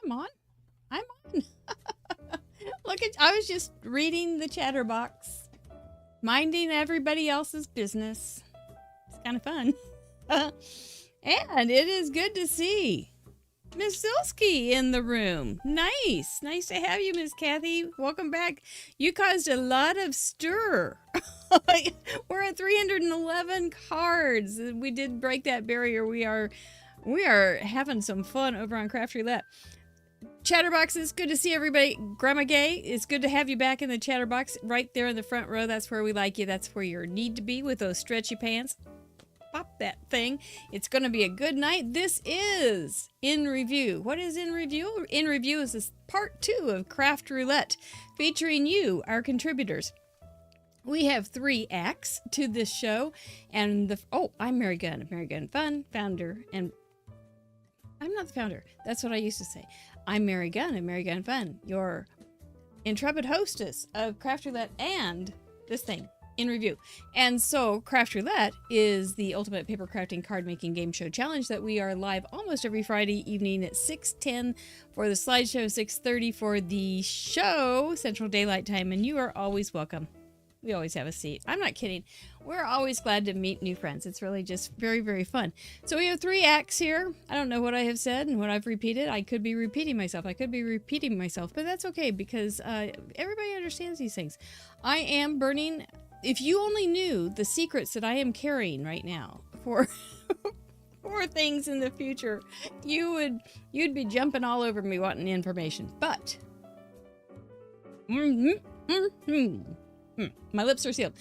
I'm on. I'm on. Look at, I was just reading the chatterbox, minding everybody else's business. It's kind of fun. And it is good to see Miss Silsky in the room. Nice. Nice to have you, Miss Kathy. Welcome back. You caused a lot of stir. We're at 311 cards. We did break that barrier. We are having some fun over on Craft Roulette. Chatterbox, it's good to see everybody. Grandma Gay, it's good to have you back in the chatterbox right there in the front row. That's where we like you. That's where you need to be with those stretchy pants. Pop that thing. It's going to be a good night. This is In Review. What is In Review? In Review is this part 2 of Craft Roulette, featuring you, our contributors. We have 3 acts to this show, and I'm Mary Gunn, Mary Gunn Fun, founder, and I'm not the founder. That's what I used to say. I'm Mary Gunn and Mary Gunn Fun, your intrepid hostess of Craft Roulette and this thing, In Review. And so Craft Roulette is the ultimate paper crafting card making game show challenge that we are live almost every Friday evening at 6:10 for the slideshow, 6:30 for the show, Central Daylight Time, and you are always welcome. We always have a seat. I'm not kidding. We're always glad to meet new friends. It's really just very, very fun. So we have 3 acts here. I don't know what I have said and what I've repeated. I could be repeating myself. But that's okay because everybody understands these things. I am burning. If you only knew the secrets that I am carrying right now for for things in the future, you'd be jumping all over me wanting information. But my lips are sealed.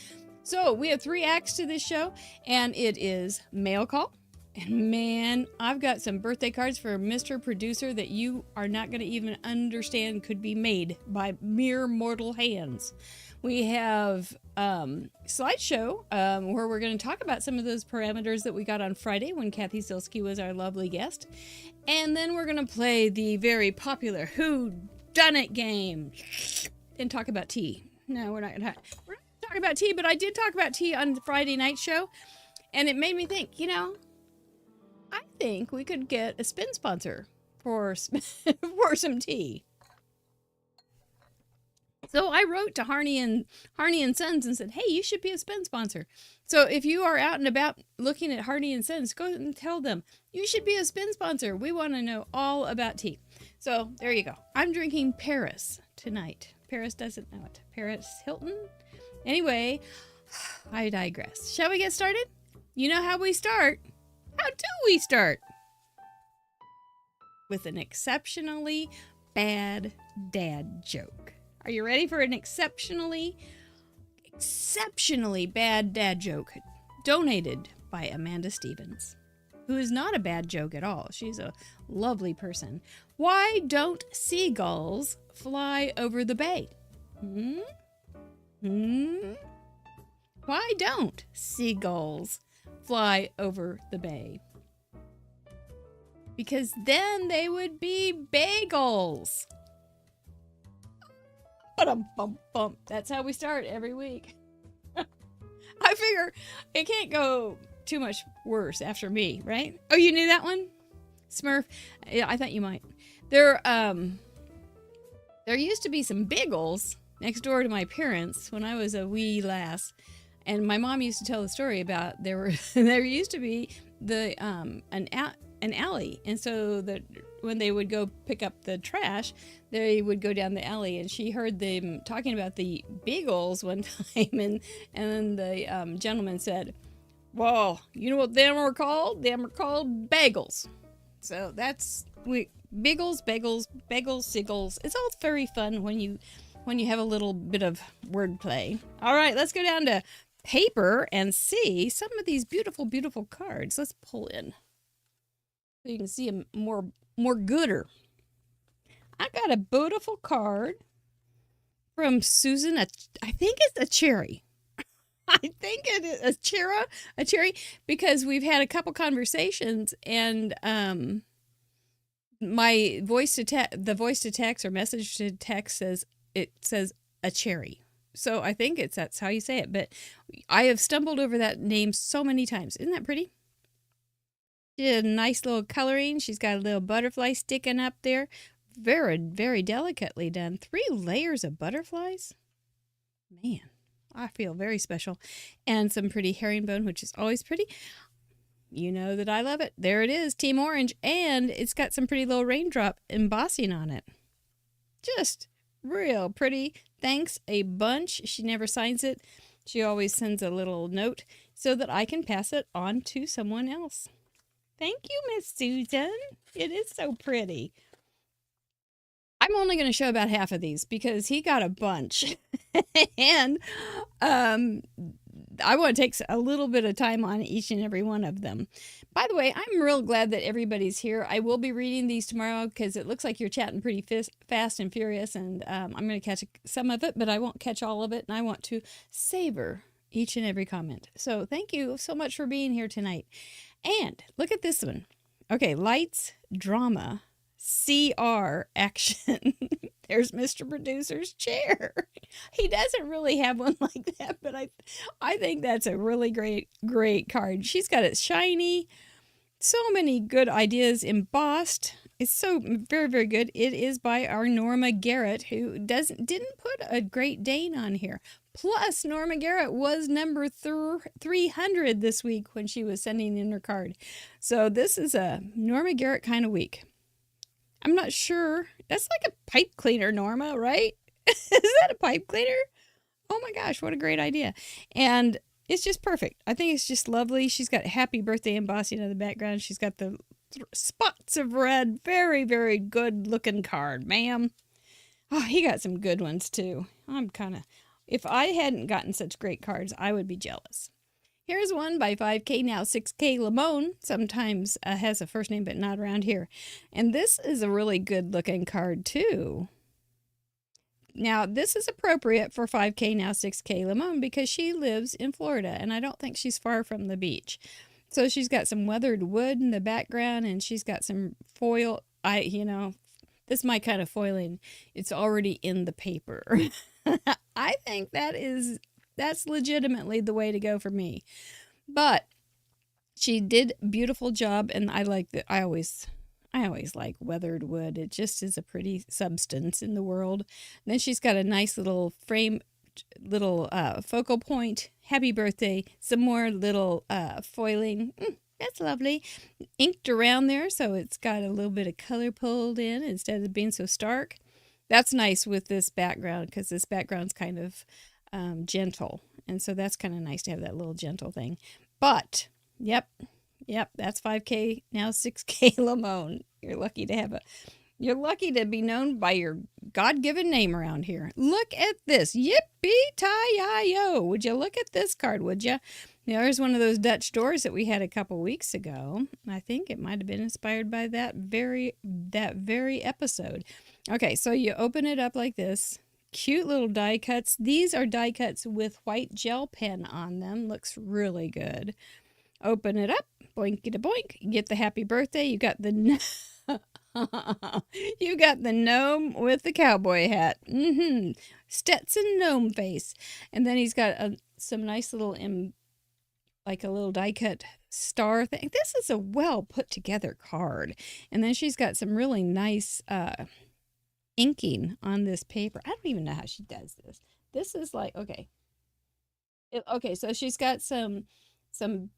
So we have 3 acts to this show, and it is mail call. And man, I've got some birthday cards for Mr. Producer that you are not going to even understand could be made by mere mortal hands. We have slideshow where we're going to talk about some of those parameters that we got on Friday when Kathy Silsky was our lovely guest. And then we're going to play the very popular Whodunit game and talk about tea. No, we're not going to talk about tea, but I did talk about tea on the Friday night show, and it made me think, I think we could get a spin sponsor for some tea. So I wrote to Harney and Sons and said, hey, you should be a spin sponsor. So if you are out and about looking at Harney and Sons, go and tell them, you should be a spin sponsor. We want to know all about tea. So there you go. I'm drinking Paris tonight. Paris doesn't know it. Paris Hilton? Anyway, I digress. Shall we get started? You know how we start. How do we start? With an exceptionally bad dad joke. Are you ready for an exceptionally bad dad joke? Donated by Amanda Stevens, who is not a bad joke at all. She's a lovely person. Why don't seagulls fly over the bay? Why don't seagulls fly over the bay? Because then they would be bagels. Bum. That's how we start every week. I figure it can't go too much worse after me, right? Oh, you knew that one? Smurf? Yeah, I thought you might. There used to be some bagels next door to my parents when I was a wee lass, and my mom used to tell the story about there used to be an alley, and so that when they would go pick up the trash, they would go down the alley, and she heard them talking about the bagels one time, and then the gentleman said, "Well, you know what them are called? Them are called bagels." So that's bagels, seagulls. It's all very fun when you have a little bit of wordplay. All right, let's go down to paper and see some of these beautiful, beautiful cards. Let's pull in so you can see them more gooder. I got a beautiful card from Susan. I think it's a cherry. I think it is a cherry, because we've had a couple conversations, and my the voice to text or message to text says a cherry. So I think that's how you say it, but I have stumbled over that name so many times. Isn't that pretty? She did a nice little coloring. She's got a little butterfly sticking up there. very, very delicately done. 3 layers of butterflies. Man, I feel very special. And some pretty herringbone, which is always pretty. You know that I love it. There it is, Team Orange. And it's got some pretty little raindrop embossing on it. Just real pretty. Thanks a bunch. She never signs it. She always sends a little note so that I can pass it on to someone else. Thank you, Miss Susan. It is so pretty. I'm only going to show about half of these because he got a bunch. And I want to take a little bit of time on each and every one of them. By the way, I'm real glad that everybody's here. I will be reading these tomorrow because it looks like you're chatting pretty fast and furious, and I'm going to catch some of it, but I won't catch all of it, and I want to savor each and every comment. So thank you so much for being here tonight. And look at this one. Okay, lights, drama, CR, action. There's Mr. Producer's chair. He doesn't really have one like that, but I think that's a really great card. She's got it shiny. So many good ideas embossed. It's so very, very good. It is by our Norma Garrett, who didn't put a Great Dane on here. Plus, Norma Garrett was number 300 this week when she was sending in her card. So this is a Norma Garrett kind of week. I'm not sure. That's like a pipe cleaner, Norma, right? Is that a pipe cleaner? Oh my gosh, what a great idea. And it's just perfect. I think it's just lovely. She's got happy birthday embossing in the background. She's got the spots of red. Very, very good looking card, ma'am. Oh, he got some good ones too. If I hadn't gotten such great cards, I would be jealous. Here's one by 5K, now 6K Lamone. Sometimes has a first name, but not around here. And this is a really good looking card too. Now, this is appropriate for 5K, now 6K Lamone because she lives in Florida, and I don't think she's far from the beach. So she's got some weathered wood in the background, and she's got some foil. This is my kind of foiling. It's already in the paper. I think that's legitimately the way to go for me. But she did a beautiful job, and I like that. I always like weathered wood. It just is a pretty substance in the world. And then she's got a nice little frame, focal point. Happy birthday. Some more little foiling. That's lovely. Inked around there, so it's got a little bit of color pulled in instead of being so stark. That's nice with this background because this background's kind of gentle. And so that's kind of nice to have that little gentle thing. But, yep, that's 5K, now 6K Lamone. You're lucky to be known by your God-given name around here. Look at this. Yippee-tie-yi-yo. Would you look at this card, would you? Now, there's one of those Dutch doors that we had a couple weeks ago. I think it might have been inspired by that very episode. Okay, so you open it up like this. Cute little die cuts. These are die cuts with white gel pen on them. Looks really good. Open it up. Boinky to boink. Get the happy birthday. You got the gnome with the cowboy hat. Stetson gnome face. And then he's got some nice little like a little die cut star thing. This is a well put together card. And then she's got some really nice inking on this paper. I don't even know how she does this. This is like, okay. So she's got some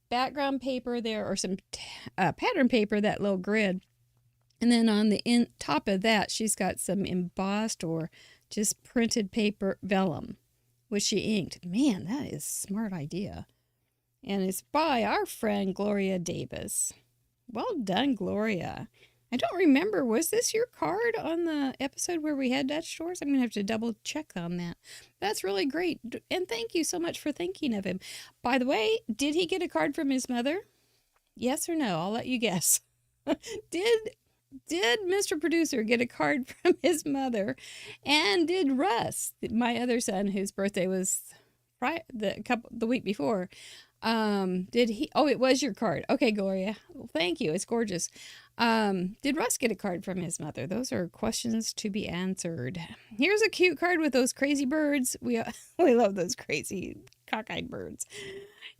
background paper there, or some pattern paper, that little grid. And then on the top of that, she's got some embossed or just printed paper vellum, which she inked. Man, that is a smart idea. And it's by our friend Gloria Davis. Well done, Gloria. I don't remember, was this your card on the episode where we had Dutch doors? I'm going to have to double check on that. That's really great. And thank you so much for thinking of him. By the way, did he get a card from his mother? Yes or no? I'll let you guess. Did Mr. Producer get a card from his mother? And did Russ, my other son, whose birthday was the week before, did he? Oh, it was your card. Okay, Gloria. Well, thank you. It's gorgeous. Did Russ get a card from his mother? Those are questions to be answered. Here's a cute card with those crazy birds. We love those crazy Cockeyed birds.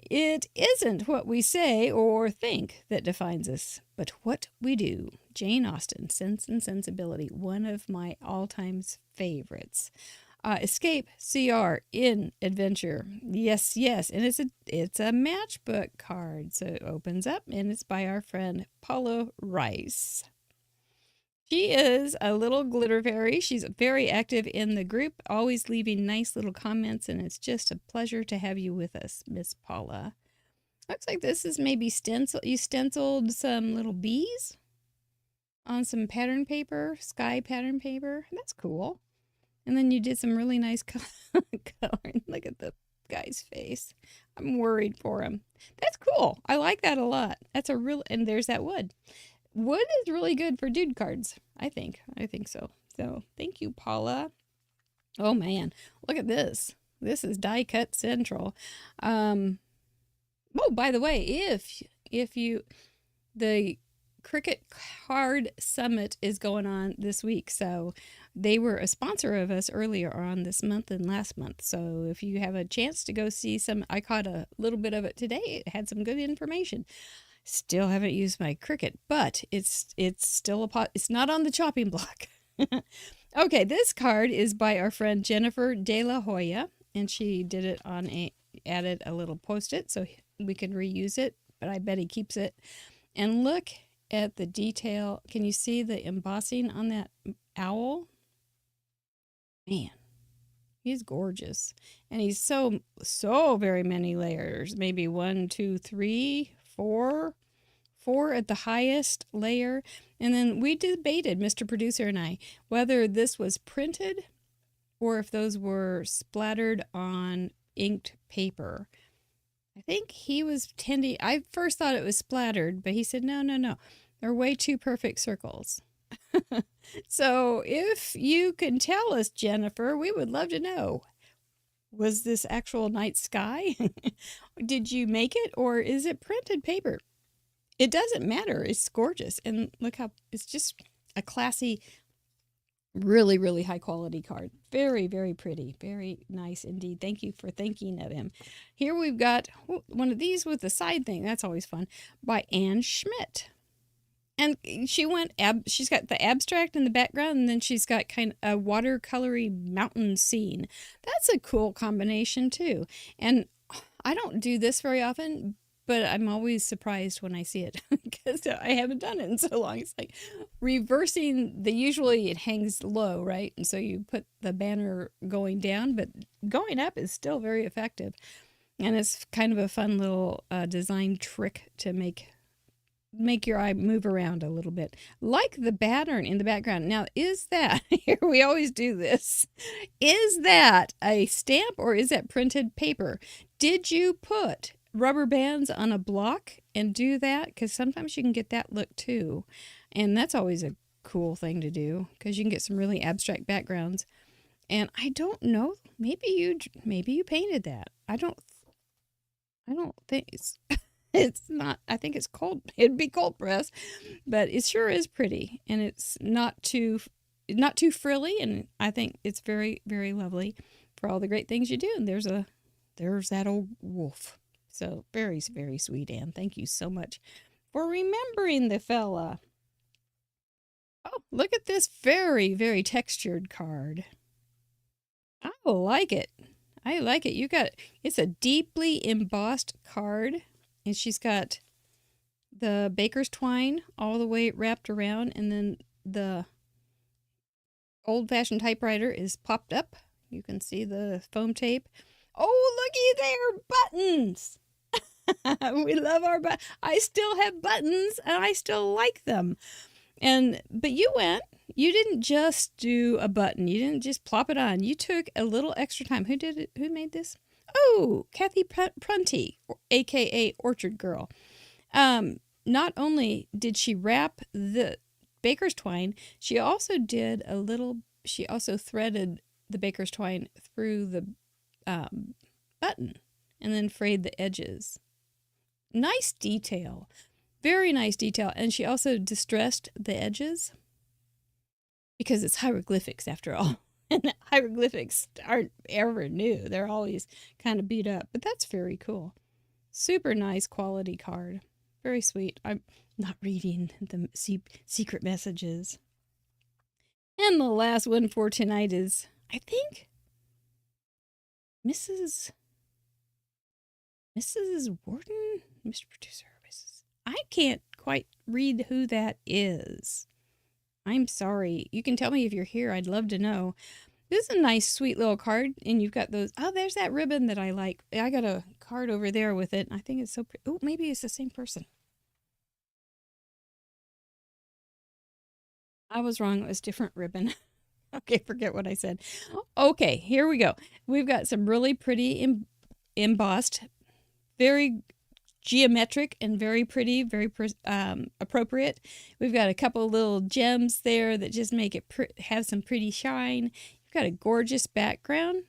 It isn't what we say or think that defines us, but what we do. Jane Austen, Sense and Sensibility, one of my all-time favorites. Escape CR in Adventure. Yes, yes. And it's a matchbook card. So it opens up and it's by our friend Paula Rice. She is a little glitter fairy. She's very active in the group, always leaving nice little comments, and it's just a pleasure to have you with us, Miss Paula. Looks like this is maybe stencil. You stenciled some little bees on some pattern paper, sky pattern paper. That's cool. And then you did some really nice coloring. Look at the guy's face. I'm worried for him. That's cool. I like that a lot. That's a real, and there's that wood. Wood is really good for dude cards, I think. I think so. So, thank you, Paula. Oh, man. Look at this. This is Die Cut Central. Oh, by the way, if you... The Cricut Card Summit is going on this week, so they were a sponsor of us earlier on this month and last month. So, if you have a chance to go see some... I caught a little bit of it today. It had some good information. Still haven't used my Cricut, but it's still it's not on the chopping block. Okay, this card is by our friend Jennifer De La Hoya, and she did it on added a little post-it so we can reuse it, but I bet he keeps it. And look at the detail. Can you see the embossing on that owl? Man, he's gorgeous. And he's so very many layers. Maybe 1, 2, 3, 4 at the highest layer. And then we debated, Mr. Producer and I, whether this was printed or if those were splattered on inked paper. I think he was tending, I first thought it was splattered, but he said, no. They're way too perfect circles. So if you can tell us, Jennifer, we would love to know. Was this actual night sky? Did you make it, or is it printed paper? It doesn't matter. It's gorgeous. And look how it's just a classy, really, really high quality card. Very, very pretty. Very nice indeed. Thank you for thinking of him. Here we've got one of these with the side thing. That's always fun. By Anne Schmidt. And she's got the abstract in the background, and then she's got kind of a watercolory mountain scene. That's a cool combination too. And I don't do this very often, but I'm always surprised when I see it because I haven't done it in so long. It's like reversing usually it hangs low, right? And so you put the banner going down, but going up is still very effective. And it's kind of a fun little design trick to make your eye move around a little bit. Like the pattern in the background. Now, is that, here we always do this, is that a stamp or is that printed paper? Did you put rubber bands on a block and do that? Because sometimes you can get that look too. And that's always a cool thing to do because you can get some really abstract backgrounds. And I don't know, maybe you painted that. I don't think it's not, I think it's cold. It'd be cold press, but it sure is pretty, and it's not too frilly, and I think it's very, very lovely for all the great things you do. And there's that old wolf. So very, very sweet, Anne. Thank you so much for remembering the fella. Oh, look at this very, very textured card. I like it. I like it. It's a deeply embossed card. And she's got the baker's twine all the way wrapped around. And then the old-fashioned typewriter is popped up. You can see the foam tape. Oh, looky there, buttons. We love our buttons. I still have buttons, and I still like them. But you didn't just do a button. You didn't just plop it on. You took a little extra time. Who did it? Who made this? Oh, Kathy Prunty, a.k.a. Orchard Girl. Not only did she wrap the baker's twine, she also threaded the baker's twine through the button and then frayed the edges. Nice detail. Very nice detail. And she also distressed the edges because it's hieroglyphics after all. And the hieroglyphics aren't ever new. They're always kind of beat up. But that's very cool. Super nice quality card. Very sweet. I'm not reading the secret messages. And the last one for tonight is, I think, Mrs. Warden? Mr. Producer, Mrs. I can't quite read who that is. I'm sorry. You can tell me if you're here. I'd love to know. This is a nice, sweet little card. And you've got those. Oh, there's that ribbon that I like. I got a card over there with it. I think it's so pretty. Oh, maybe it's the same person. I was wrong. It was different ribbon. Okay, forget what I said. Okay, here we go. We've got some really pretty embossed, very geometric and very pretty, very appropriate. We've got a couple little gems there that just make it have some pretty shine. You've got a gorgeous background.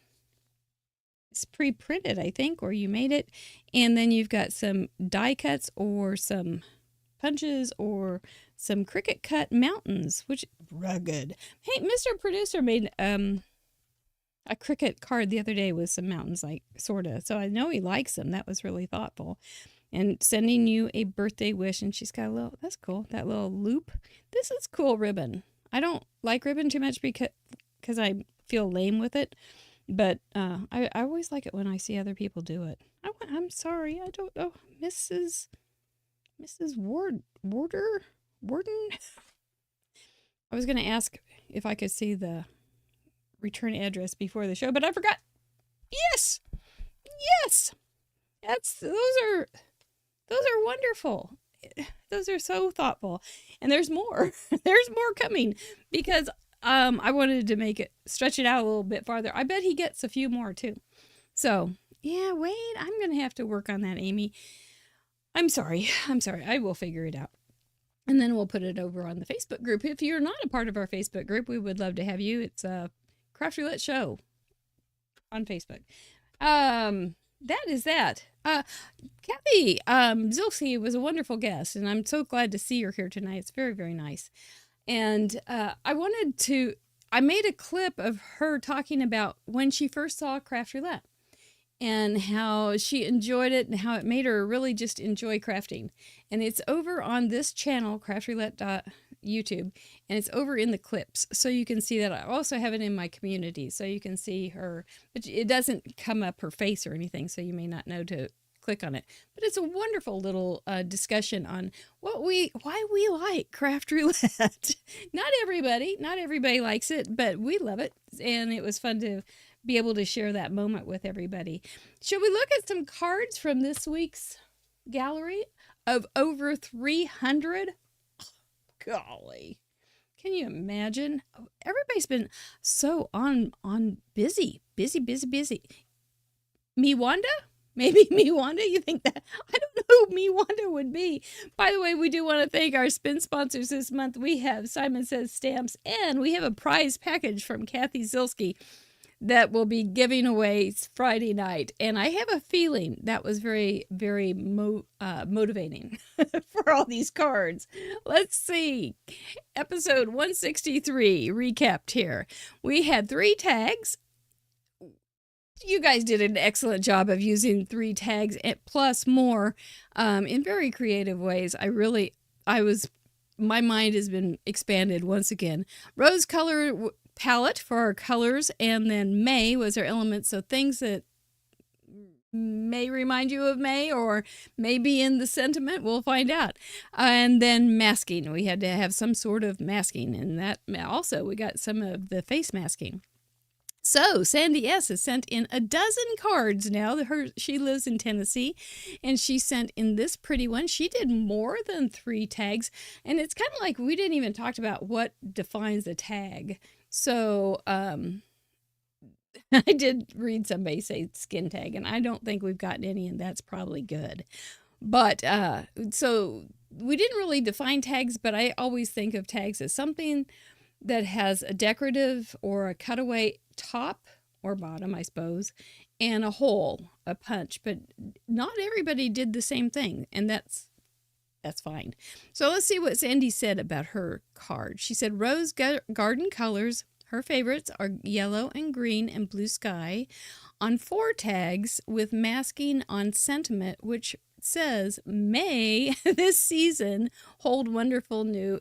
It's pre-printed, I think, or you made it. And then you've got some die cuts or some punches or some Cricut cut mountains, which rugged. Hey, Mr. Producer made a Cricut card the other day with some mountains, like sorta. So I know he likes them. That was really thoughtful. And sending you a birthday wish, and she's got a little. That's cool. That little loop. This is cool ribbon. I don't like ribbon too much because I feel lame with it, but I always like it when I see other people do it. I'm sorry, I don't know, Mrs. Warden? I was going to ask if I could see the return address before the show, but I forgot. Yes! Those are wonderful. Those are so thoughtful. And there's more. There's more coming because I wanted to stretch it out a little bit farther. I bet he gets a few more too. So, yeah, wait, I'm going to have to work on that, Amy. I'm sorry. I will figure it out. And then we'll put it over on the Facebook group. If you're not a part of our Facebook group, we would love to have you. It's a Craft Roulette Show on Facebook. That is that. Kathy Zilsky was a wonderful guest, and I'm so glad to see her here tonight. It's very, very nice. And I made a clip of her talking about when she first saw Craft Roulette and how she enjoyed it and how it made her really just enjoy crafting. And it's over on this channel, craftroulette.youtube, and it's over in the clips. So you can see that. I also have it in my community, so you can see her, but it doesn't come up her face or anything, so you may not know to click on it. But it's a wonderful little discussion on why we like Craft Roulette. Not everybody likes it, but we love it, and it was fun to be able to share that moment with everybody. Should we look at some cards from this week's gallery of over 300? Golly, can you imagine? Everybody's been so on busy. Me Wanda? Maybe Me Wanda? You think that? I don't know who Me Wanda would be. By the way, we do want to thank our spin sponsors this month. We have Simon Says Stamps, and we have a prize package from Kathy Zilsky that will be giving away Friday night. And I have a feeling that was very, very motivating for all these cards. Let's see. Episode 163 recapped here. We had 3 tags. You guys did an excellent job of using 3 tags plus more in very creative ways. My mind has been expanded once again. Rose color palette for our colors, and then May was our element, so things that may remind you of May or may be in the sentiment, we'll find out. And then masking, we had to have some sort of masking, and that also we got some of the face masking. So Sandy S has sent in a dozen cards now. She lives in Tennessee, and she sent in this pretty one. She did more than 3 tags, and it's kind of like we didn't even talk about what defines a tag. So I did read somebody say skin tag, and I don't think we've gotten any, and that's probably good. But so we didn't really define tags, but I always think of tags as something that has a decorative or a cutaway top or bottom, I suppose, and a hole, a punch. But not everybody did the same thing, and that's fine. So let's see what Sandy said about her card. She said, Rose Garden Colors Her favorites are yellow and green and blue sky on 4 tags with masking on sentiment, which says, may this season hold wonderful new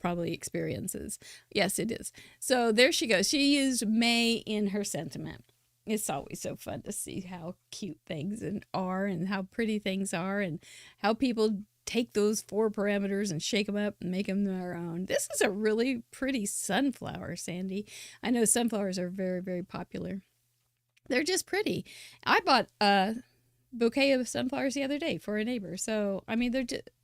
probably experiences. Yes, it is. So there she goes. She used may in her sentiment. It's always so fun to see how cute things are and how pretty things are and how people take those 4 parameters and shake them up and make them their own. This is a really pretty sunflower, Sandy. I know sunflowers are very, very popular. They're just pretty. I bought a bouquet of sunflowers the other day for a neighbor. So, I mean,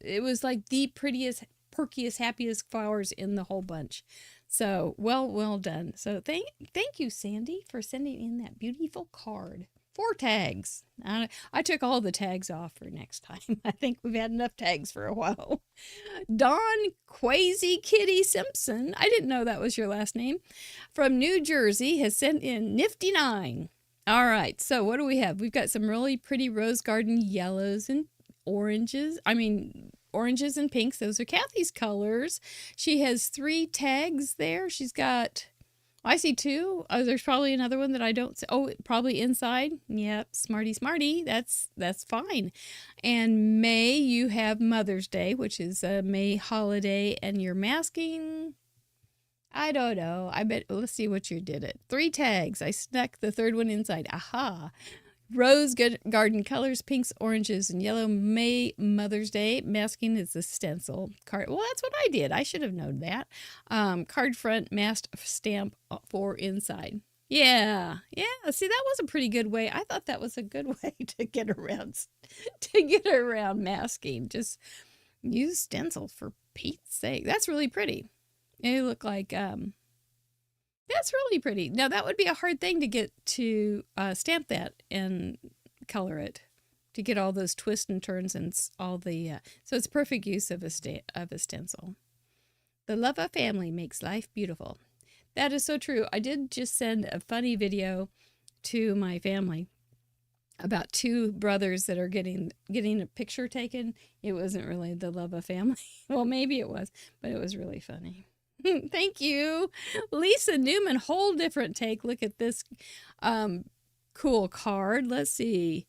it was like the prettiest, perkiest, happiest flowers in the whole bunch. So, well done. So, thank you, Sandy, for sending in that beautiful card. 4 tags. I took all the tags off for next time. I think we've had enough tags for a while. Dawn Quasi Kitty Simpson, I didn't know that was your last name, from New Jersey has sent in Nifty 9. All right, so what do we have? We've got some really pretty rose garden yellows and oranges. Oranges and pinks. Those are Kathy's colors. She has 3 tags there. She's got, I see 2. Oh, there's probably another one that I don't see. Oh, probably inside. Yep, smarty. That's fine. And May, you have Mother's Day, which is a May holiday, and you're masking. I don't know. I bet, let's see what you did it. 3 tags. I snuck the 3rd one inside. Aha. Rose garden colors, pinks, oranges, and yellow. May Mother's Day. Masking is the stencil card. Well, that's what I did. I should have known that. Card front, masked stamp for inside. Yeah. See, that was a pretty good way. I thought that was a good way to get around masking. Just use stencil for Pete's sake. That's really pretty. They look like, that's really pretty. Now, that would be a hard thing to get to stamp that and color it, to get all those twists and turns and all the, so it's perfect use of a stencil. The love of family makes life beautiful. That is so true. I did just send a funny video to my family about 2 brothers that are getting a picture taken. It wasn't really the love of family. Well, maybe it was, but it was really funny. Thank you. Lisa Newman, whole different take. Look at this cool card. Let's see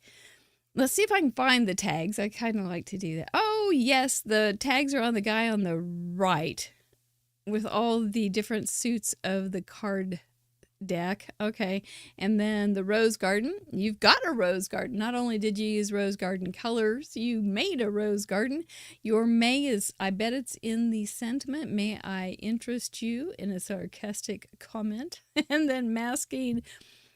if I can find the tags. I kind of like to do that. Oh, yes, the tags are on the guy on the right with all the different suits of the card deck. Okay, and then the rose garden. You've got a rose garden. Not only did you use rose garden colors, you made a rose garden. Your May is, I bet it's in the sentiment. May I interest you in a sarcastic comment? And then masking.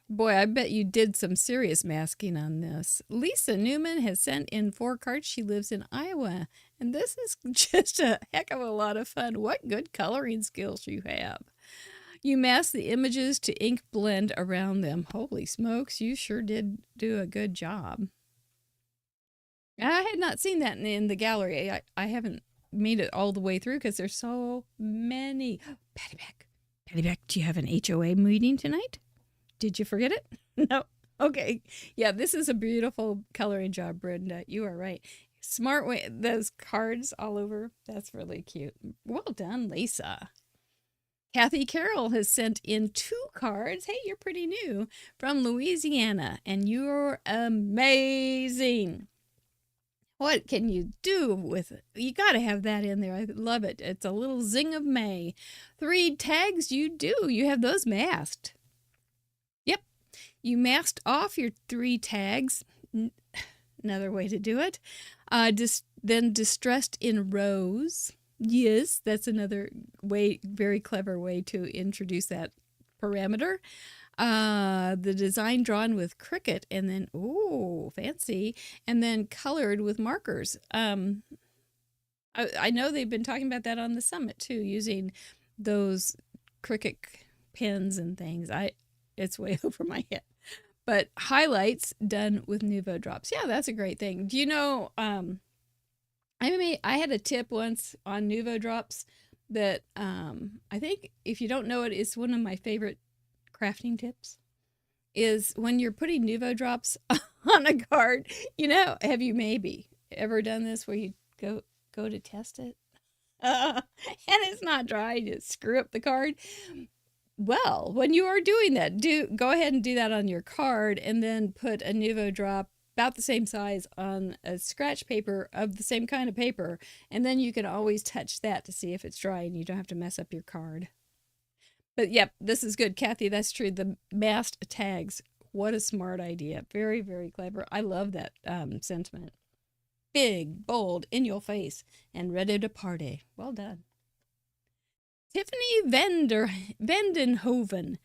Boy, I bet you did some serious masking on this. Lisa Newman has sent in 4 cards. She lives in Iowa, and this is just a heck of a lot of fun. What good coloring skills you have. You masked the images to ink blend around them. Holy smokes, you sure did do a good job. I had not seen that in the gallery. I haven't made it all the way through because there's so many. Patty Beck, do you have an HOA meeting tonight? Did you forget it? No. Okay. Yeah, this is a beautiful coloring job, Brenda. You are right. Smart way. Those cards all over. That's really cute. Well done, Lisa. Kathy Carroll has sent in 2 cards. Hey, you're pretty new. From Louisiana, and you're amazing. What can you do with it? You got to have that in there. I love it. It's a little zing of May. 3 tags you do. You have those masked. Yep. You masked off your 3 tags. Another way to do it. Then distressed in rose. Yes, that's another way, very clever way to introduce that parameter. The design drawn with Cricut and then, ooh, fancy, and then colored with markers. I know they've been talking about that on the summit too, using those Cricut pens and things. It's way over my head. But highlights done with Nuvo drops. Yeah, that's a great thing. Do you know, I had a tip once on Nuvo drops that I think if you don't know it, it's one of my favorite crafting tips. Is when you're putting Nuvo drops on a card, have you maybe ever done this where you go to test it and it's not dry, you just screw up the card? Well, when you are doing that, go ahead and do that on your card and then put a Nuvo drop about the same size on a scratch paper of the same kind of paper. And then you can always touch that to see if it's dry and you don't have to mess up your card. But yep, this is good, Kathy. That's true. The masked tags. What a smart idea. Very, very clever. I love that sentiment. Big, bold, in your face, and ready to party. Well done. Tiffany Vendenhoven.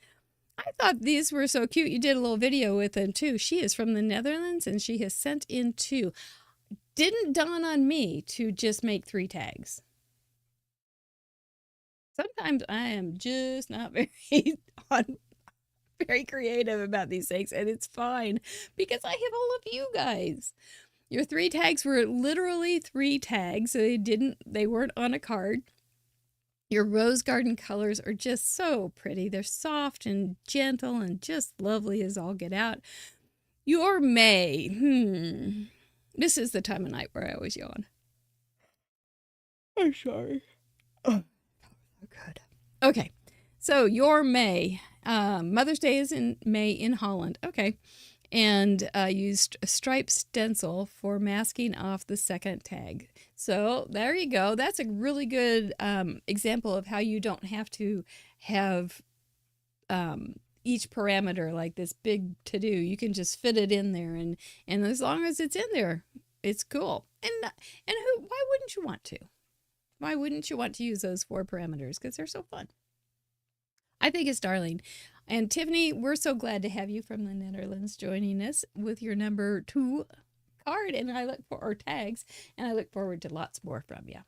I thought these were so cute. You did a little video with them too. She is from the Netherlands and she has sent in 2. Didn't dawn on me to just make 3 tags. Sometimes I am just not very creative about these things, and it's fine because I have all of you guys. Your 3 tags were literally 3 tags. So they weren't on a card. Your rose garden colors are just so pretty. They're soft and gentle and just lovely as all get out. Your May. This is the time of night where I always yawn. I'm sorry. Oh, good. Okay. So your May. Mother's Day is in May in Holland. Okay. And used a striped stencil for masking off the second tag. So there you go. That's a really good example of how you don't have to have each parameter like this big to-do. You can just fit it in there, and as long as it's in there, it's cool. And why wouldn't you want to? Why wouldn't you want to use those 4 parameters? Because they're so fun. I think it's darling. And Tiffany, we're so glad to have you from the Netherlands joining us with your number 2 card, and or tags, and I look forward to lots more from you.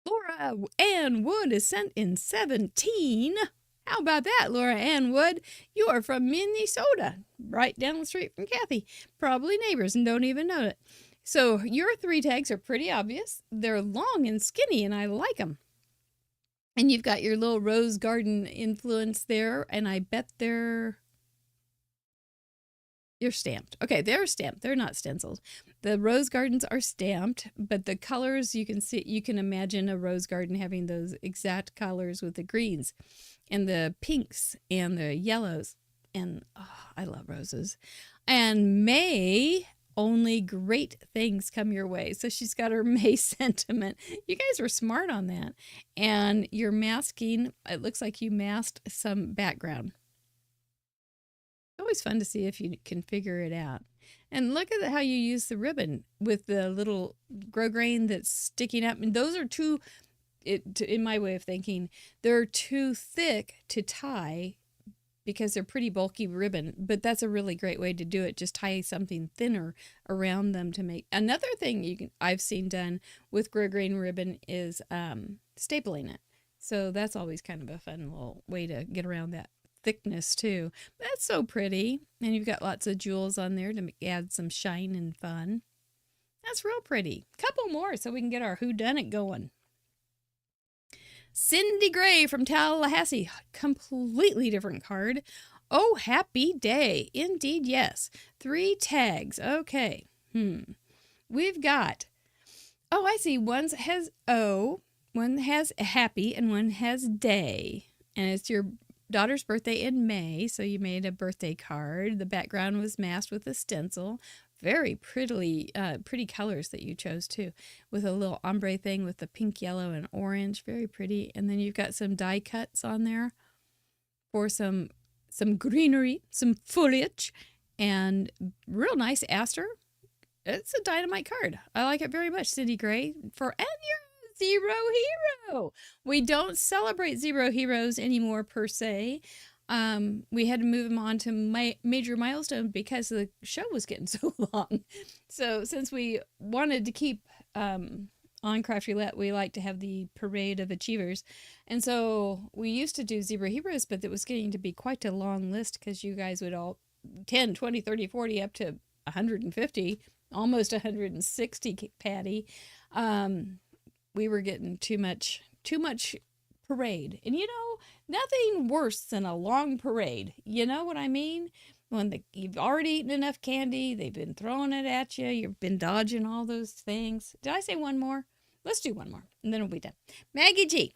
Laura Ann Wood is sent in 17. How about that, Laura Ann Wood? You are from Minnesota, right down the street from Kathy. Probably neighbors and don't even know it. So your 3 tags are pretty obvious. They're long and skinny, and I like them. And you've got your little rose garden influence there, and I bet you're stamped. Okay, they're stamped. They're not stenciled. The rose gardens are stamped, but the colors you can imagine a rose garden having those exact colors with the greens and the pinks and the yellows. And I love roses. And May, only great things come your way. So she's got her May sentiment. You guys were smart on that. And you're masking, it looks like you masked some background. It's always fun to see if you can figure it out. And look at how you use the ribbon with the little grosgrain that's sticking up. And those are in my way of thinking, they're too thick to tie because they're pretty bulky ribbon, but that's a really great way to do it. Just tie something thinner around them to make. Another thing I've seen done with grosgrain ribbon is stapling it. So that's always kind of a fun little way to get around that thickness too. That's so pretty. And you've got lots of jewels on there to add some shine and fun. That's real pretty. Couple more so we can get our whodunit going. Cindy Gray from Tallahassee. Completely different card. Oh, happy day. Indeed, yes. 3 tags. Okay. We've got, I see. One has O, one has happy, and one has day. And it's your daughter's birthday in May, so you made a birthday card. The background was masked with a stencil. Very pretty colors that you chose too, with a little ombre thing with the pink, yellow, and orange. Very pretty. And then you've got some die cuts on there for some greenery, some foliage, and real nice aster. It's a dynamite card. I like it very much, Cindy Gray. And you're Zero Hero. We don't celebrate Zero Heroes anymore per se. We had to move them on to major milestone because the show was getting so long. So since we wanted to keep on Craft Roulette, we like to have the parade of achievers. And so we used to do Zero Heroes, but it was getting to be quite a long list because you guys would all 10, 20, 30, 40, up to 150, almost 160, Patty. We were getting too much parade. And nothing worse than a long parade. You know what I mean? When you've already eaten enough candy, they've been throwing it at you, you've been dodging all those things. Did I say one more? Let's do one more, and then we'll be done. Maggie G.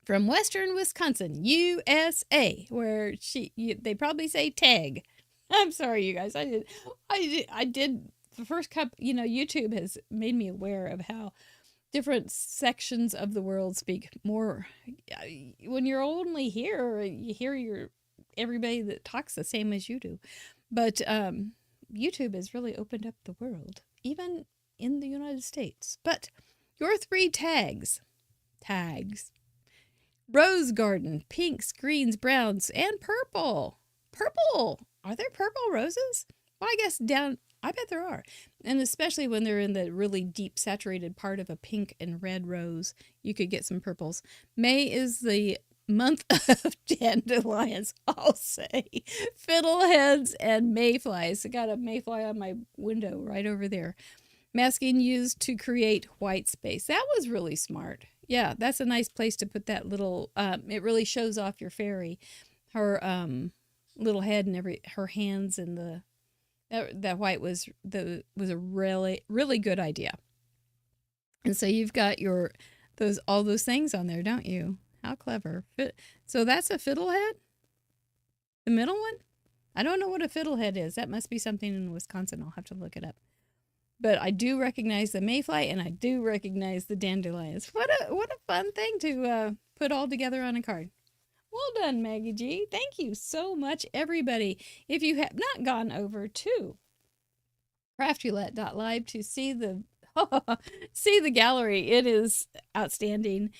from Western Wisconsin, USA, where they probably say tag. I'm sorry, you guys. I did the first cup. YouTube has made me aware of how different sections of the world speak more. When you're only here, you hear everybody that talks the same as you do. But YouTube has really opened up the world, even in the United States. But your three tags. Rose garden, pinks, greens, browns, and purple. Purple. Are there purple roses? Well, I bet there are. And especially when they're in the really deep saturated part of a pink and red rose, you could get some purples. May is the month of dandelions, I'll say. Fiddleheads and mayflies. I got a mayfly on my window right over there. Masking used to create white space. That was really smart. Yeah, that's a nice place to put that little, it really shows off your fairy. Her little head and her hands and that white was a really, really good idea. And so you've got all those things on there, don't you? How clever. So that's a fiddlehead? The middle one? I don't know what a fiddlehead is. That must be something in Wisconsin. I'll have to look it up. But I do recognize the mayfly and I do recognize the dandelions. What a fun thing to put all together on a card. Well done, Maggie G. Thank you so much, everybody. If you have not gone over to craftroulette.live to see the gallery, it is outstanding.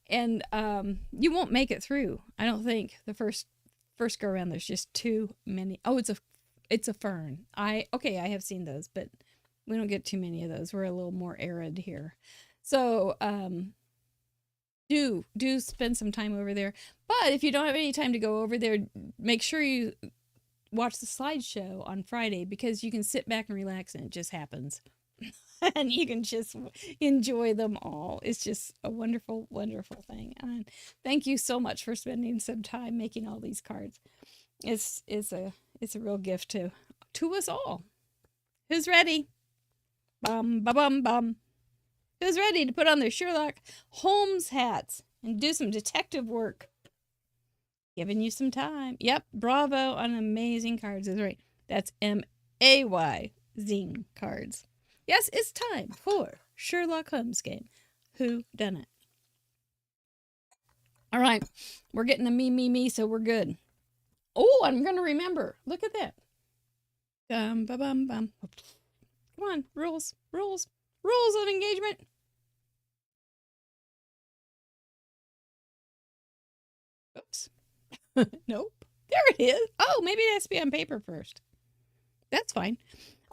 And you won't make it through. I don't think the first go around. There's just too many. Oh, it's a fern. I have seen those, but we don't get too many of those. We're a little more arid here. So do spend some time over there. But if you don't have any time to go over there, make sure you watch the slideshow on Friday, because you can sit back and relax and it just happens. And you can just enjoy them all. It's just a wonderful, wonderful thing. And thank you so much for spending some time making all these cards. It's a real gift to us all. Who's ready? Bum, ba bum, bum. Who's ready to put on their Sherlock Holmes hats and do some detective work? Giving you some time. Yep, bravo on amazing cards is right. That's MAY, Zing cards. Yes, it's time for Sherlock Holmes game. Whodunit? All right, we're getting the me, so we're good. Oh, I'm going to remember. Look at that. Bum, ba bum, bum. Come on, rules of engagement. Oops. Nope. There it is. Oh, maybe it has to be on paper first. That's fine.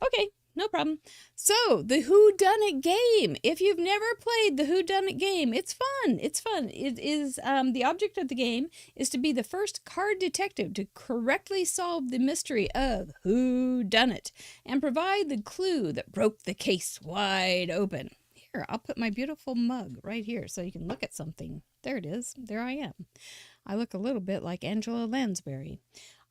Okay, no problem. So, the Whodunit game. If you've never played the Whodunit game, it's fun. It's fun. It is, the object of the game is to be the first card detective to correctly solve the mystery of Whodunit and provide the clue that broke the case wide open. Here, I'll put my beautiful mug right here so you can look at something. There it is. There I am. I look a little bit like Angela Lansbury.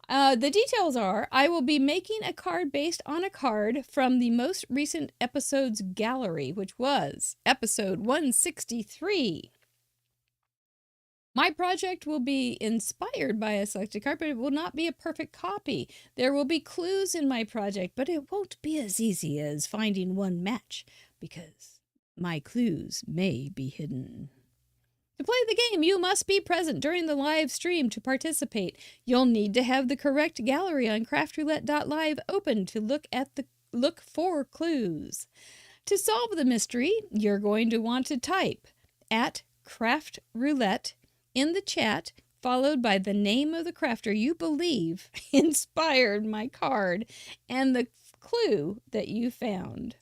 The details are, I will be making a card based on a card from the most recent episode's gallery, which was episode 163. My project will be inspired by a selected card, but it will not be a perfect copy. There will be clues in my project, but it won't be as easy as finding one match, because my clues may be hidden. To play the game, you must be present during the live stream to participate. You'll need to have the correct gallery on craftroulette.live open to look for clues. To solve the mystery, you're going to want to type @craftroulette in the chat, followed by the name of the crafter you believe inspired my card and the clue that you found.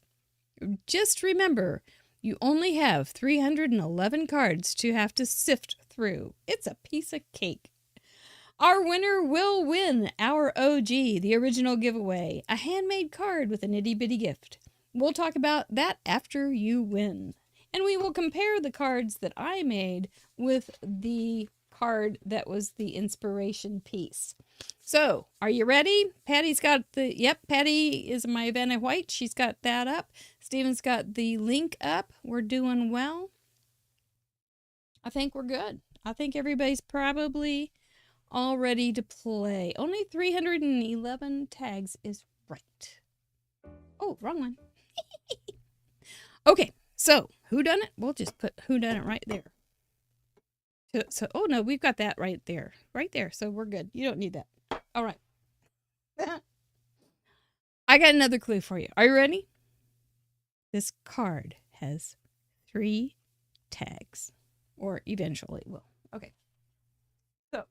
Just remember, you only have 311 cards to have to sift through. It's a piece of cake. Our winner will win our OG, the original giveaway, a handmade card with an itty-bitty gift. We'll talk about that after you win. And we will compare the cards that I made with the card that was the inspiration piece. So, are you ready? Patty's got Patty is my Vanna White. She's got that up. Steven's got the link up. We're doing well. I think we're good. I think everybody's probably all ready to play. Only 311 tags is right. Oh, wrong one. Okay, so Whodunit? We'll just put Whodunit right there. So, oh no, we've got that right there. Right there, so we're good. You don't need that. All right. I got another clue for you. Are you ready? This card has 3 tags. Or eventually will. Okay. So,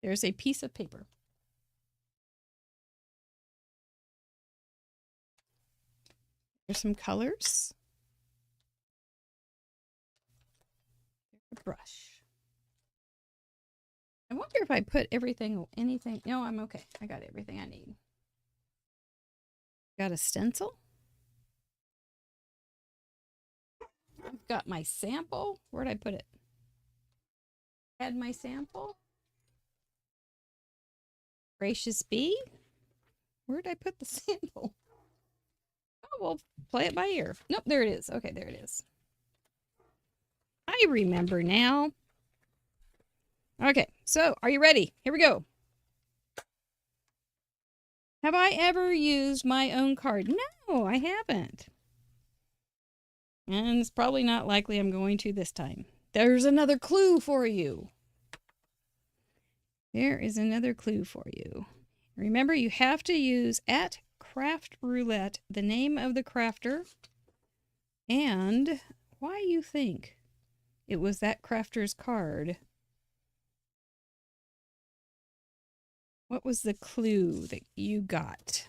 there's a piece of paper. There's some colors. There's a brush. I wonder if I put anything. No, I'm okay. I got everything I need. Got a stencil. I've got my sample. Where'd I put it? Had my sample. Gracious bee. Where'd I put the sample? Oh, we'll play it by ear. Nope, there it is. Okay, there it is. I remember now. Okay, so are you ready? Here we go. Have I ever used my own card? No, I haven't. And it's probably not likely I'm going to this time. There's another clue for you. There is another clue for you. Remember, you have to use at Craft Roulette the name of the crafter and why you think it was that crafter's card. What was the clue that you got?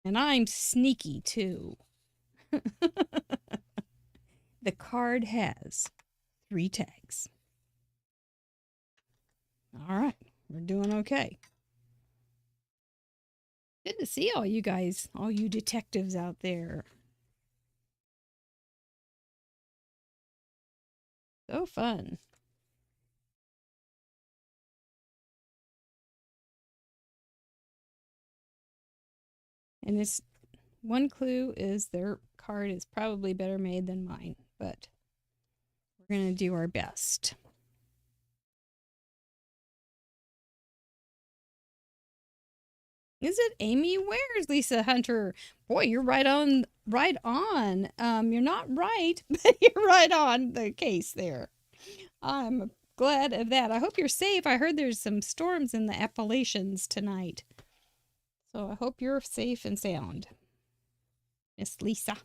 And I'm sneaky too. The card has 3 tags. All right, we're doing okay. Good to see all you guys, all you detectives out there. So fun. And this one clue is their card is probably better made than mine, but we're going to do our best. Is it Amy? Where's Lisa Hunter? Boy, you're right on. You're not right, but you're right on the case there. I'm glad of that. I hope you're safe. I heard there's some storms in the Appalachians tonight. So I hope you're safe and sound. Miss Lisa.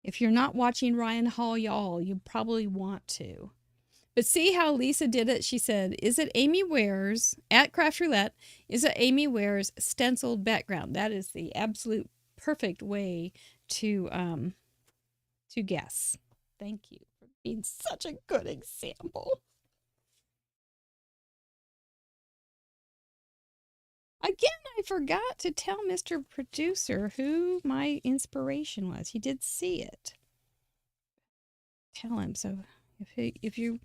If you're not watching Ryan Hall, y'all, you probably want to. But see how Lisa did it? She said, is it Amy Ware's, at Craft Roulette, is it Amy Ware's stenciled background? That is the absolute perfect way to guess. Thank you for being such a good example. Again, I forgot to tell Mr. Producer who my inspiration was. He did see it. Tell him. So if you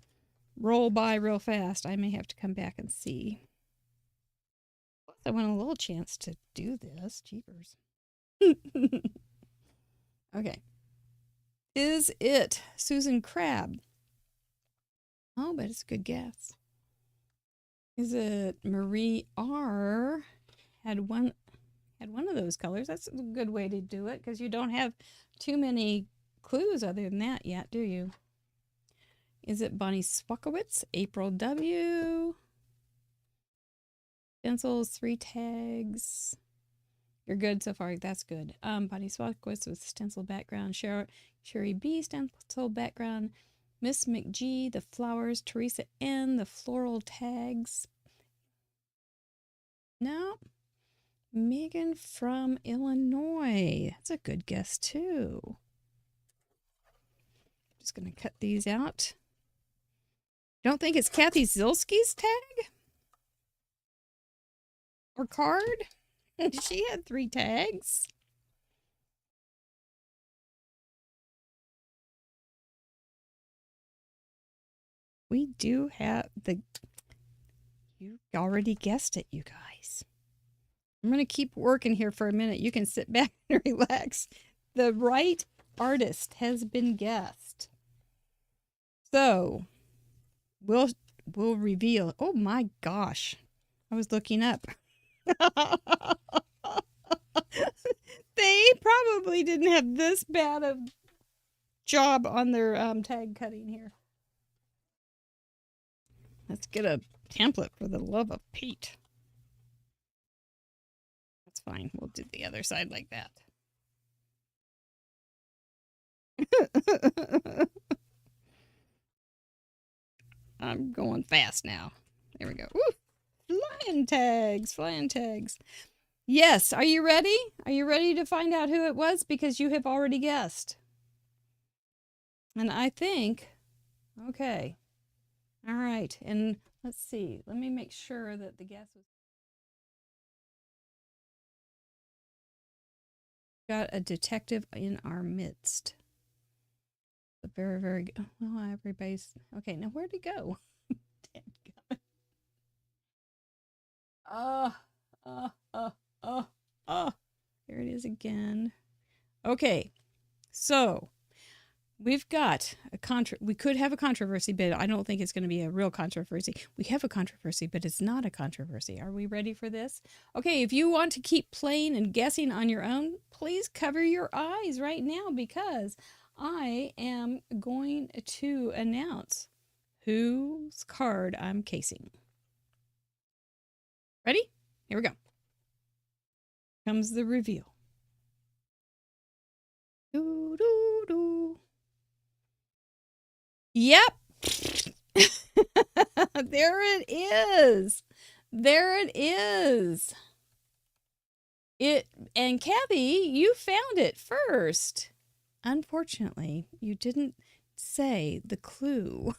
roll by real fast, I may have to come back and see. Plus, I want a little chance to do this. Jeepers. Okay. Is it Susan Crab? Oh, but it's a good guess. Is it Marie R? Had one of those colors. That's a good way to do it because you don't have too many clues other than that yet, do you? Is it Bonnie Swakowitz? April W? Stencils, 3 tags. You're good so far. That's good. Bonnie Swakowitz with stencil background. Sherry B, stencil background. Miss McGee, the flowers. Teresa N, the floral tags. No. Megan from Illinois. That's a good guess, too. Just going to cut these out. Don't think it's Kathy Zilski's tag? Or card? She had 3 tags. We do have the... You already guessed it, you guys. I'm going to keep working here for a minute. You can sit back and relax. the right artist has been guessed. So we'll reveal. Oh my gosh. I was looking up. They probably didn't have this bad of job on their tag cutting here. Let's get a template for the love of Pete. That's fine. We'll do the other side like that. I'm going fast now. There we go. Woo! Flying tags, flying tags. Yes, are you ready? Are you ready to find out who it was? Because you have already guessed. And I think, okay. All right, and let's see. Let me make sure that the guess was... Got a detective in our midst. Very, very good. Well, everybody's... Okay, now where'd he go? Here it is again. Okay, so we've got we could have a controversy, but I don't think it's going to be a real controversy. We have a controversy, but it's not a controversy. Are we ready for this? Okay, if you want to keep playing and guessing on your own, please cover your eyes right now because I am going to announce whose card I'm casing. Ready? Here we go. Comes the reveal. Doo, doo, doo. Yep. There it is. There it is. And Kathy, you found it first. Unfortunately, you didn't say the clue.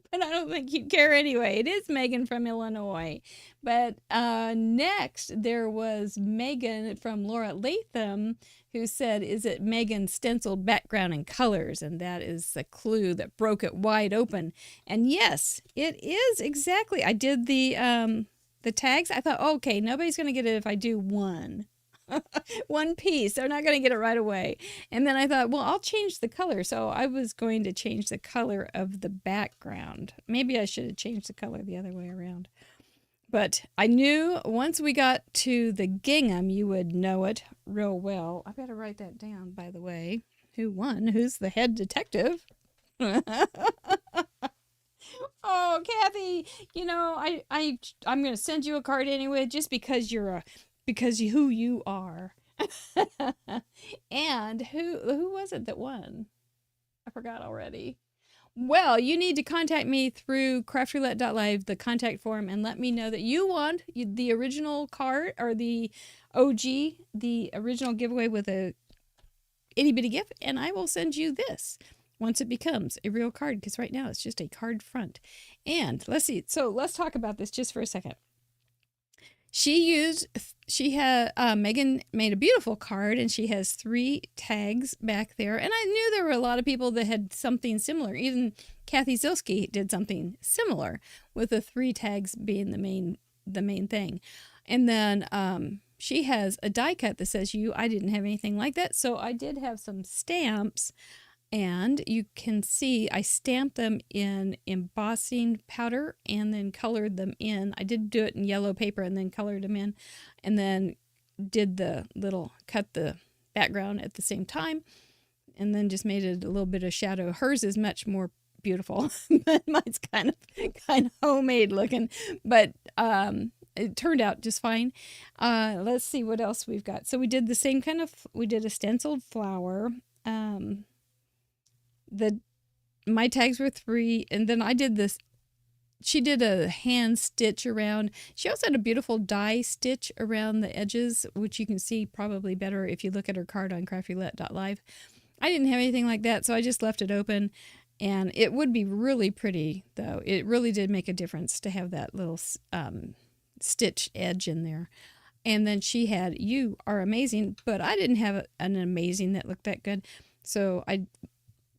But I don't think you'd care anyway. It is Megan from Illinois. But next, there was Megan from Laura Latham, who said, is it Megan's stenciled background and colors? And that is the clue that broke it wide open. And yes, it is exactly. I did the tags. I thought, okay, nobody's going to get it if I do one. One piece. They're not going to get it right away. And then I thought, well, I'll change the color. So I was going to change the color of the background. Maybe I should have changed the color the other way around. But I knew once we got to the gingham, you would know it real well. I better write that down, by the way. Who won? Who's the head detective? Oh, Kathy, you know, I'm going to send you a card anyway, just because who you are. And who was it that won? I forgot already. Well, you need to contact me through craftroulette.live, the contact form, and let me know that you want the original card or the OG, the original giveaway with a itty bitty gift, and I will send you this once it becomes a real card, because right now it's just a card front. And let's see. So let's talk about this just for a second. Megan made a beautiful card, and she has 3 tags back there. And I knew there were a lot of people that had something similar. Even Kathy Zilski did something similar with the 3 tags being the main thing. And then she has a die cut that says you. I didn't have anything like that. So I did have some stamps. And you can see I stamped them in embossing powder and then colored them in. I did do it in yellow paper and then colored them in, and then did cut the background at the same time, and then just made it a little bit of shadow. Hers is much more beautiful, but mine's kind of homemade looking, but it turned out just fine. Let's see what else we've got. So we did the same we did a stenciled flower. My tags were 3, and then I did this. She did a hand stitch around. She also had a beautiful die stitch around the edges, which you can see probably better if you look at her card on craftroulette.live. I didn't have anything like that, so I just left it open, and it would be really pretty, though. It really did make a difference to have that little stitch edge in there. And then she had, you are amazing, but I didn't have an amazing that looked that good, so I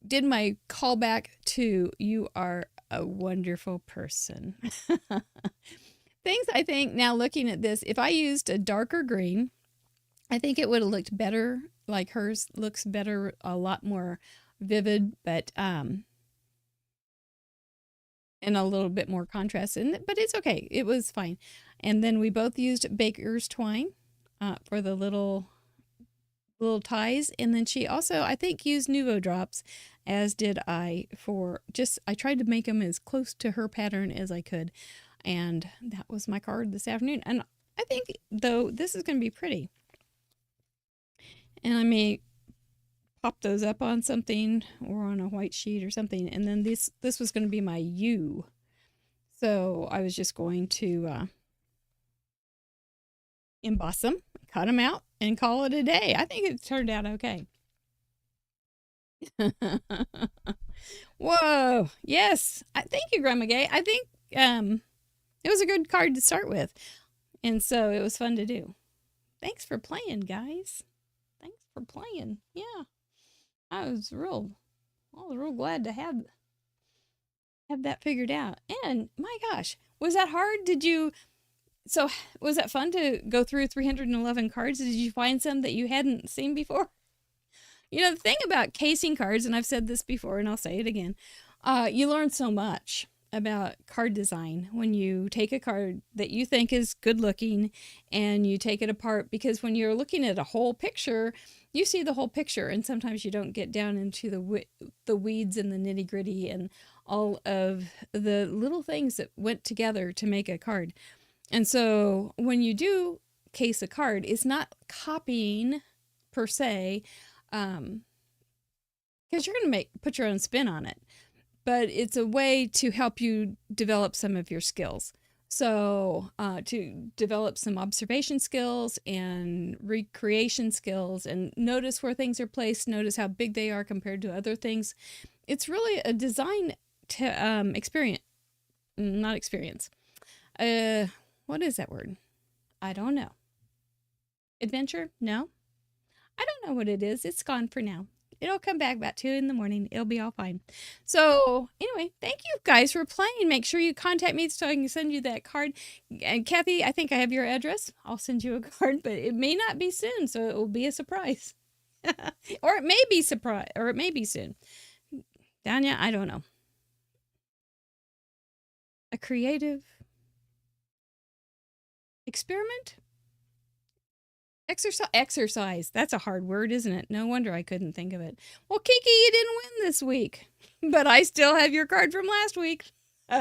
did my callback to you are a wonderful person. Things I think now looking at this, if I used a darker green, I think it would have looked better, like hers looks better, a lot more vivid, but and a little bit more contrast in it, but it's okay. It was fine. And then we both used baker's twine for the little ties, and then she also, I think, used Nuvo drops, as did I, for just, I tried to make them as close to her pattern as I could, and that was my card this afternoon. And I think, though, this is going to be pretty, and I may pop those up on something or on a white sheet or something, and then this was going to be my U, so I was just going to emboss them, cut them out, and call it a day. I think it turned out okay. Whoa, yes. Thank you, Grandma Gay. I think it was a good card to start with, and so it was fun to do. Thanks for playing, guys. Thanks for playing. Yeah, I was real glad to have that figured out. And my gosh, was that hard? So was that fun to go through 311 cards? Did you find some that you hadn't seen before? You know, the thing about casing cards, and I've said this before and I'll say it again, you learn so much about card design when you take a card that you think is good looking and you take it apart, because when you're looking at a whole picture, you see the whole picture, and sometimes you don't get down into the weeds and the nitty gritty and all of the little things that went together to make a card. And so when you do case a card, it's not copying per se, because you're going to put your own spin on it, but it's a way to help you develop some of your skills. So to develop some observation skills and recreation skills, and notice where things are placed, notice how big they are compared to other things. It's really a design experience, not experience. What is that word? I don't know. Adventure? No. I don't know what it is. It's gone for now. It'll come back about 2 in the morning. It'll be all fine. So anyway, thank you guys for playing. Make sure you contact me so I can send you that card. And Kathy, I think I have your address. I'll send you a card, but it may not be soon, so it will be a surprise. Or it may be soon. Danya, I don't know. A creative experiment? Exercise. That's a hard word, isn't it? No wonder I couldn't think of it. Well, Kiki, you didn't win this week, but I still have your card from last week. See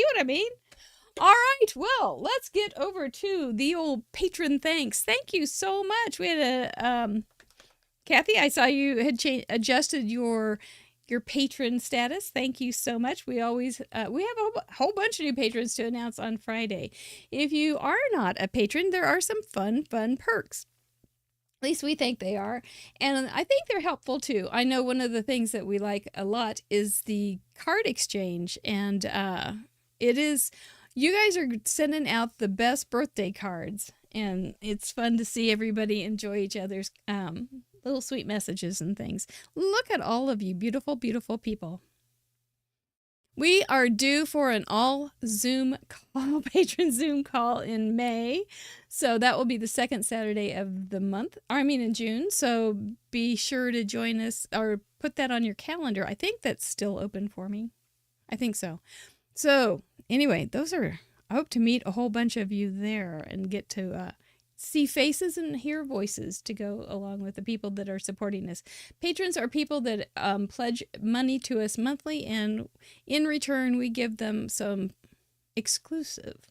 what I mean? All right. Well, let's get over to the old patron thanks. Thank you so much. We had a Kathy, I saw you had adjusted your patron status. Thank you so much. We always we have a whole bunch of new patrons to announce on Friday. If you are not a patron, there are some fun perks. At least we think they are, and I think they're helpful too. I know one of the things that we like a lot is the card exchange, and it is, you guys are sending out the best birthday cards, and it's fun to see everybody enjoy each other's little sweet messages and things. Look at all of you beautiful, beautiful people. We are due for an all Zoom call, patron Zoom call in May. So that will be the second Saturday of the month, in June. So be sure to join us, or put that on your calendar. I think that's still open for me. I think so. So anyway, I hope to meet a whole bunch of you there and get to see faces and hear voices to go along with the people that are supporting us. Patrons are people that pledge money to us monthly, and in return, we give them some exclusive.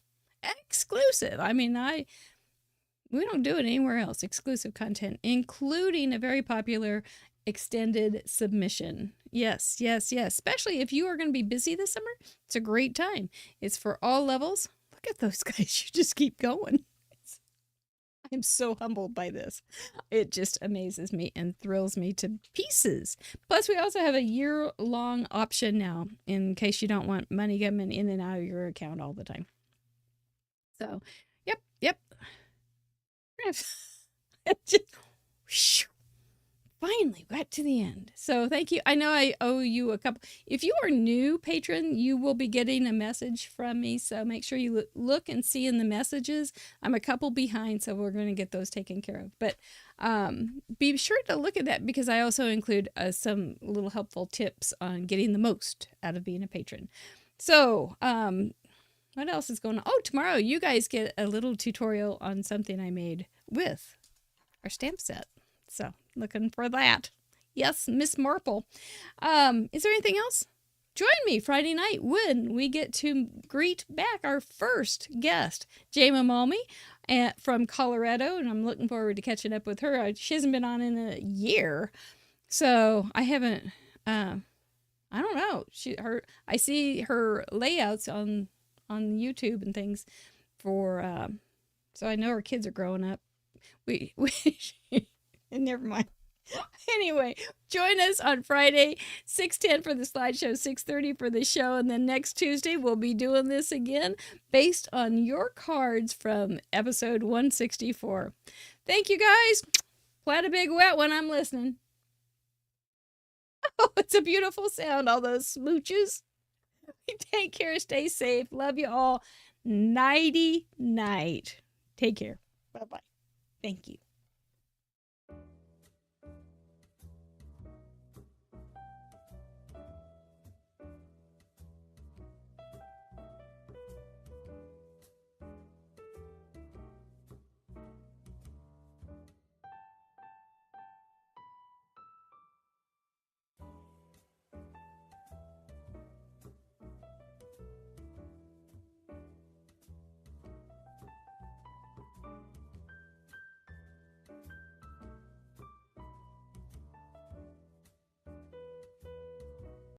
We don't do it anywhere else. Exclusive content, including a very popular extended submission. Yes. Especially if you are going to be busy this summer, it's a great time. It's for all levels. Look at those guys. You just keep going. I'm so humbled by this. It just amazes me and thrills me to pieces. Plus, we also have a year-long option now in case you don't want money coming in and out of your account all the time. So, yep. Just finally got to the end. So thank you. I know I owe you a couple. If you are new patron, you will be getting a message from me. So make sure you look and see in the messages. I'm a couple behind, so we're going to get those taken care of. But be sure to look at that because I also include some little helpful tips on getting the most out of being a patron. So what else is going on? Oh, tomorrow you guys get a little tutorial on something I made with our stamp set. So looking for that. Yes, Miss Marple. Is there anything else? Join me Friday night when we get to greet back our first guest, Jayma Malmy from Colorado, and I'm looking forward to catching up with her. She hasn't been on in a year, so I haven't. I don't know. I see her layouts on YouTube and things for. So I know her kids are growing up. Never mind. Anyway, join us on Friday, 6:10 for the slideshow, 6:30 for the show, and then next Tuesday we'll be doing this again based on your cards from episode 164. Thank you, guys. Plant a big wet one. I'm listening. Oh, it's a beautiful sound, all those smooches. Take care. Stay safe. Love you all. Nighty night. Take care. Bye-bye. Thank you.